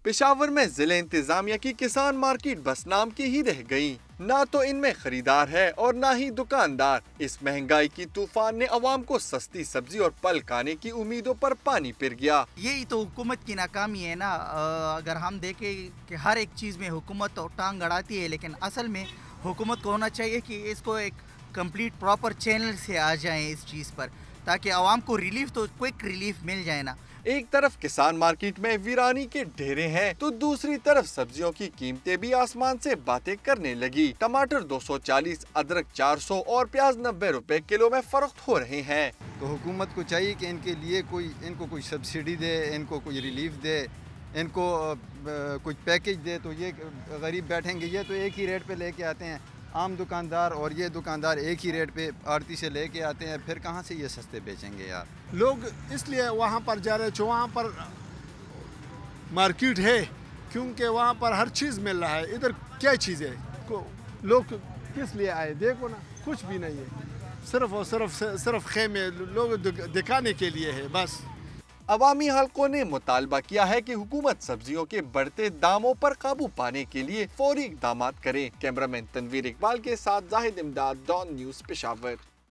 पेशावर में जिले इंतजामिया की किसान मार्केट बस नाम की ही रह गई। ना तो इनमें खरीदार है और ना ही दुकानदार। इस महंगाई की तूफान ने अवाम को सस्ती सब्जी और फल खाने की उम्मीदों पर पानी फिर गया। यही तो हुकूमत की नाकामी है ना। अगर हम देखें कि हर एक चीज़ में हुकूमत तो टांग अड़ाती है, लेकिन असल में हुकूमत को होना चाहिए कि इसको एक कंप्लीट प्रॉपर चैनल से आ जाए इस चीज़ पर, ताकि आवाम को रिलीफ तो क्विक रिलीफ मिल जाए ना। एक तरफ किसान मार्केट में वीरानी के ढेरे हैं तो दूसरी तरफ सब्जियों की कीमतें भी आसमान से बातें करने लगी। टमाटर 240, अदरक 400 और प्याज 90 रुपए किलो में फरोख्त हो रहे हैं। तो हुकूमत को चाहिए कि इनके लिए इनको कोई सब्सिडी दे, इनको कोई रिलीफ दे, इनको कुछ पैकेज दे, तो ये गरीब बैठेंगे। ये तो एक ही रेट पे लेके आते हैं आम दुकानदार, और ये दुकानदार एक ही रेट पे आड़ती से लेके आते हैं, फिर कहाँ से ये सस्ते बेचेंगे यार। लोग इसलिए वहाँ पर जा रहे हैं, वहाँ पर मार्केट है, क्योंकि वहाँ पर हर चीज़ मिल रहा है। इधर क्या चीज़ है? लोग किस लिए आए? देखो ना, कुछ भी नहीं है, सिर्फ और सिर्फ खेमे लोग दिखाने के लिए है बस। अवामी हलकों ने मुतालबा किया है कि हुकूमत सब्जियों के बढ़ते दामों पर काबू पाने के लिए फौरी इक़दामात करे। कैमरामैन तनवीर इकबाल के साथ जाहिद इमदाद, डॉन न्यूज़, पेशावर।